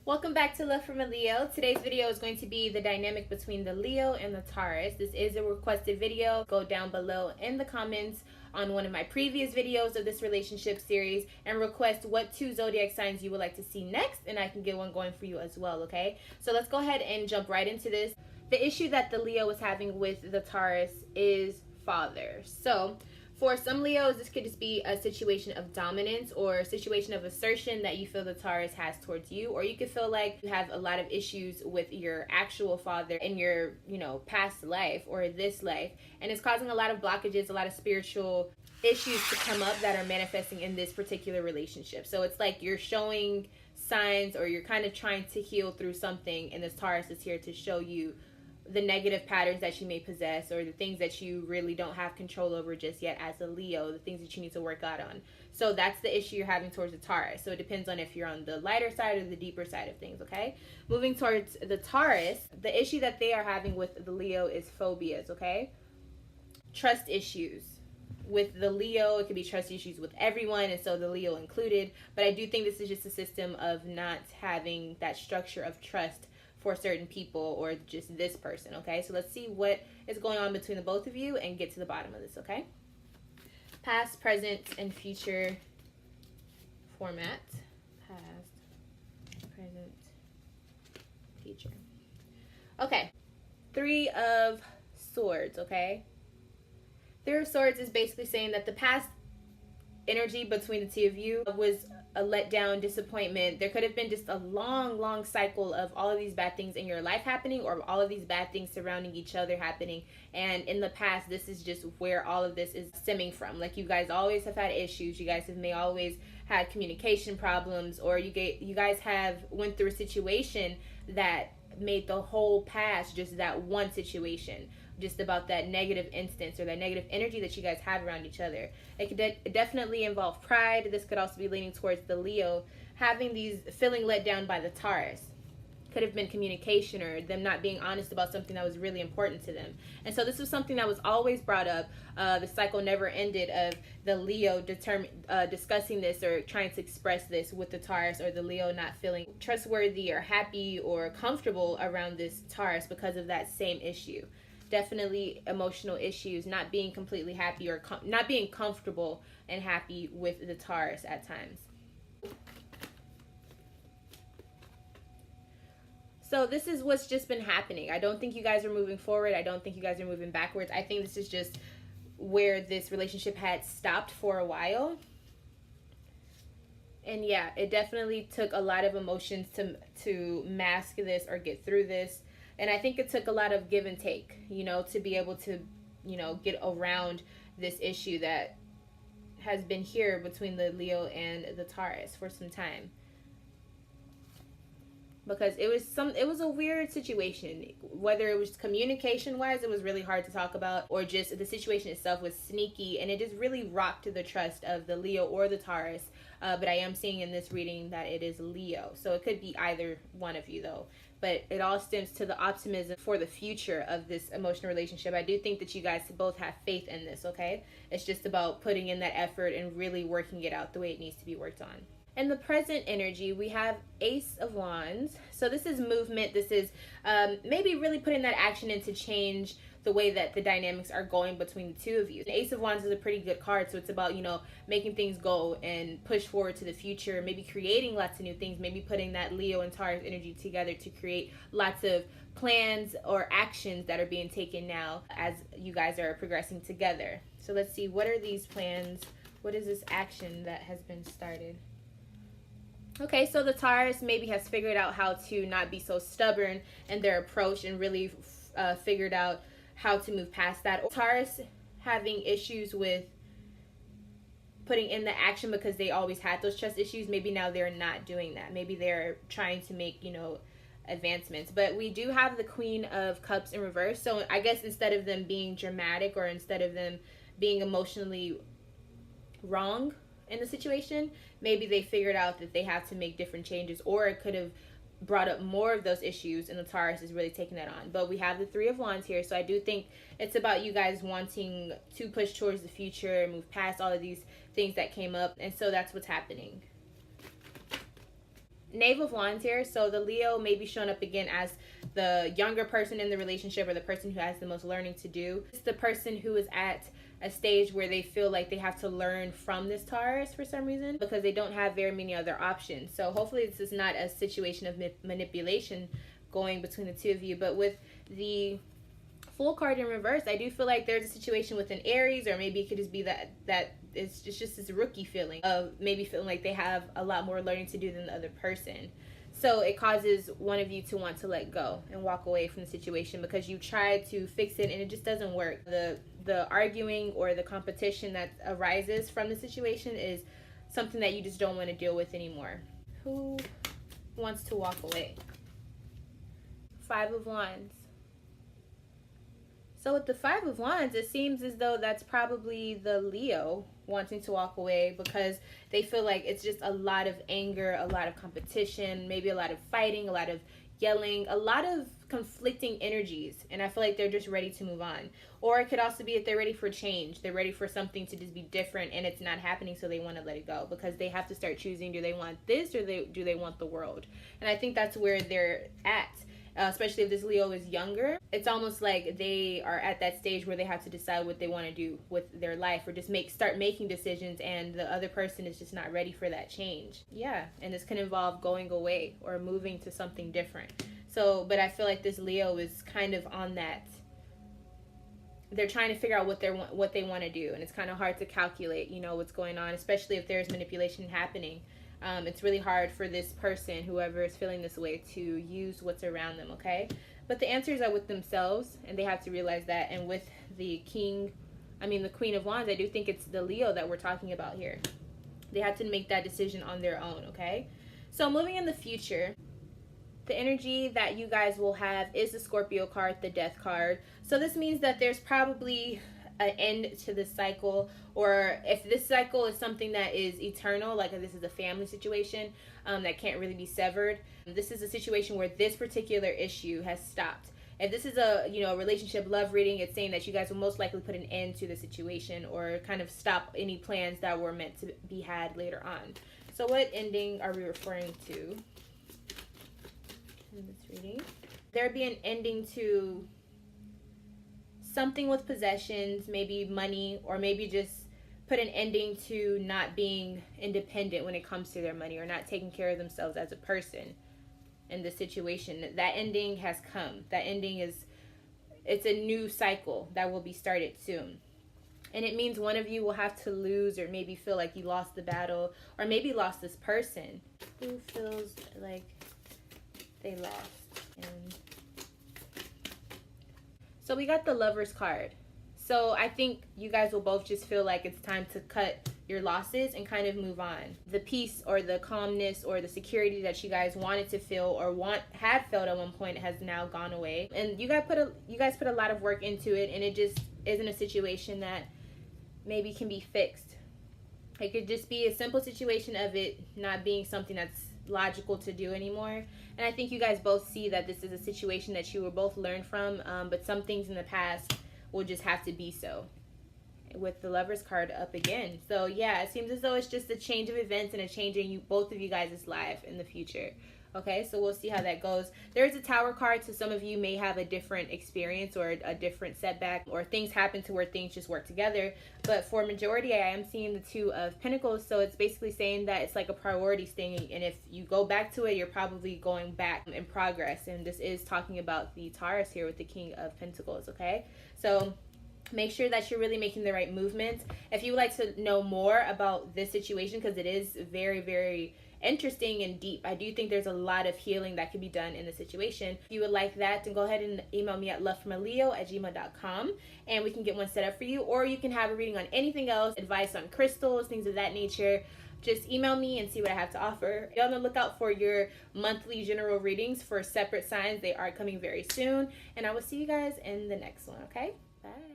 Welcome back to Love from a Leo. Today's video is going to be the dynamic between the Leo and the Taurus. This is a requested video. Go down below in the comments on one of my previous videos of this relationship series and request what two zodiac signs you would like to see next, and I can get one going for you as well, okay? So let's go ahead and jump right into this. The issue that the Leo is having with the Taurus is father. So for some Leos, this could just be a situation of dominance or a situation of assertion that you feel the Taurus has towards you, or you could feel like you have a lot of issues with your actual father in your, past life or this life, and it's causing a lot of blockages, a lot of spiritual issues to come up that are manifesting in this particular relationship. So it's like you're showing signs, or you're kind of trying to heal through something, and this Taurus is here to show you the negative patterns that you may possess, or the things that you really don't have control over just yet as a Leo, the things that you need to work out on. So that's the issue you're having towards the Taurus. So it depends on if you're on the lighter side or the deeper side of things, okay? Moving towards the Taurus, the issue that they are having with the Leo is phobias, okay? Trust issues. With the Leo, it could be trust issues with everyone, and so the Leo included. But I do think this is just a system of not having that structure of trust for certain people, or just this person, okay? So let's see what is going on between the both of you and get to the bottom of this, okay? Past, present, and future format. Past, present, future. Okay. Three of Swords, okay? Three of Swords is basically saying that the past energy between the two of you was a letdown, disappointment. There could have been just a long cycle of all of these bad things in your life happening, or all of these bad things surrounding each other happening. And in the past, this is just where all of this is stemming from. Like, you guys always have had issues. You guys may always had communication problems, or you guys have went through a situation that made the whole past just that one situation, just about that negative instance or that negative energy that you guys have around each other. It could definitely involve pride. This could also be leaning towards the Leo having these feeling let down by the Taurus. Could have been communication, or them not being honest about something that was really important to them. And so this was something that was always brought up. The cycle never ended of the Leo discussing this or trying to express this with the Taurus, or the Leo not feeling trustworthy or happy or comfortable around this Taurus because of that same issue. Definitely emotional issues, not being completely happy, or not being comfortable and happy with the Taurus at times. So this is what's just been happening. I don't think you guys are moving forward. I don't think you guys are moving backwards. I think this is just where this relationship had stopped for a while. And yeah, it definitely took a lot of emotions to mask this or get through this. And I think it took a lot of give and take, to be able to, get around this issue that has been here between the Leo and the Taurus for some time. Because it was a weird situation. Whether it was communication wise, it was really hard to talk about, or just the situation itself was sneaky, and it just really rocked the trust of the Leo or the Taurus. But I am seeing in this reading that it is Leo, so it could be either one of you though. But it all stems to the optimism for the future of this emotional relationship. I do think that you guys both have faith in this, okay? It's just about putting in that effort and really working it out the way it needs to be worked on. In the present energy, we have Ace of Wands. So this is movement. This is maybe really putting that action in to change the way that the dynamics are going between the two of you. The Ace of Wands is a pretty good card, so it's about, making things go and push forward to the future, maybe creating lots of new things, maybe putting that Leo and Taurus energy together to create lots of plans or actions that are being taken now as you guys are progressing together. So let's see, what are these plans? What is this action that has been started? Okay, so the Taurus maybe has figured out how to not be so stubborn in their approach, and really figured out how to move past that. Taurus having issues with putting in the action because they always had those trust issues. Maybe now they're not doing that. Maybe they're trying to make, advancements. But we do have the Queen of Cups in reverse. So I guess instead of them being dramatic, or instead of them being emotionally wrong in the situation, maybe they figured out that they have to make different changes, or it could have brought up more of those issues, and the Taurus is really taking that on. But we have the Three of Wands here, so I do think it's about you guys wanting to push towards the future, move past all of these things that came up, and so that's what's happening. Knave of Wands here. So the Leo may be showing up again as the younger person in the relationship, or the person who has the most learning to do. It's the person who is at a stage where they feel like they have to learn from this Taurus for some reason, because they don't have very many other options. So hopefully this is not a situation of manipulation going between the two of you. But with the Fool card in reverse, I do feel like there's a situation with an Aries, or maybe it could just be that it's just this rookie feeling of maybe feeling like they have a lot more learning to do than the other person. So it causes one of you to want to let go and walk away from the situation because you tried to fix it and it just doesn't work. The arguing or the competition that arises from the situation is something that you just don't want to deal with anymore. Who wants to walk away? 5 of Wands. So with the 5 of Wands, it seems as though that's probably the Leo wanting to walk away because they feel like it's just a lot of anger, a lot of competition, maybe a lot of fighting, a lot of yelling, a lot of conflicting energies. And I feel like they're just ready to move on. Or it could also be that they're ready for change. They're ready for something to just be different and it's not happening, so they want to let it go because they have to start choosing, do they want this or do they want the world? And I think that's where they're at. Especially if this Leo is younger, it's almost like they are at that stage where they have to decide what they want to do with their life, or just start making decisions, and the other person is just not ready for that change. Yeah, and this can involve going away or moving to something different. So, but I feel like this Leo is kind of on that. They're trying to figure out what they want to do, and it's kind of hard to calculate, what's going on, especially if there's manipulation happening. It's really hard for this person, whoever is feeling this way, to use what's around them, okay? But the answers are with themselves, and they have to realize that. And with the Queen of Wands, I do think it's the Leo that we're talking about here. They have to make that decision on their own, okay? So moving in the future, the energy that you guys will have is the Scorpio card, the Death card. So this means that there's probably an end to this cycle, or if this cycle is something that is eternal, like if this is a family situation that can't really be severed, this is a situation where this particular issue has stopped. If this is a relationship love reading, it's saying that you guys will most likely put an end to the situation or kind of stop any plans that were meant to be had later on. So what ending are we referring to in this reading? There'd be an ending to something with possessions, maybe money, or maybe just put an ending to not being independent when it comes to their money, or not taking care of themselves as a person in this situation. That ending has come. That ending it's a new cycle that will be started soon. And it means one of you will have to lose, or maybe feel like you lost the battle, or maybe lost this person. Who feels like they lost? So we got the Lovers card. So I think you guys will both just feel like it's time to cut your losses and kind of move on. The peace or the calmness or the security that you guys wanted to feel or had felt at one point has now gone away. And you guys put a lot of work into it, and it just isn't a situation that maybe can be fixed. It could just be a simple situation of it not being something that's logical to do anymore. And I think you guys both see that this is a situation that you will both learn from, but some things in the past will just have to be so, with the Lovers card up again. So yeah, it seems as though it's just a change of events and a change in both of you guys' life in the future. Okay, so we'll see how that goes. There is a Tower card, so some of you may have a different experience or a different setback, or things happen to where things just work together. But for majority, I am seeing the Two of Pentacles, so it's basically saying that it's like a priorities thing, and if you go back to it, you're probably going back in progress. And this is talking about the Taurus here with the King of Pentacles, okay? So make sure that you're really making the right movements. If you would like to know more about this situation, because it is very, very interesting and deep, I do think there's a lot of healing that can be done in the situation. If you would like that, then go ahead and email me at lovefromaleo@gmail.com, and we can get one set up for you. Or you can have a reading on anything else, advice on crystals, things of that nature. Just email me and see what I have to offer. Be on the lookout for your monthly general readings for separate signs. They are coming very soon, and I will see you guys in the next one. Okay, bye.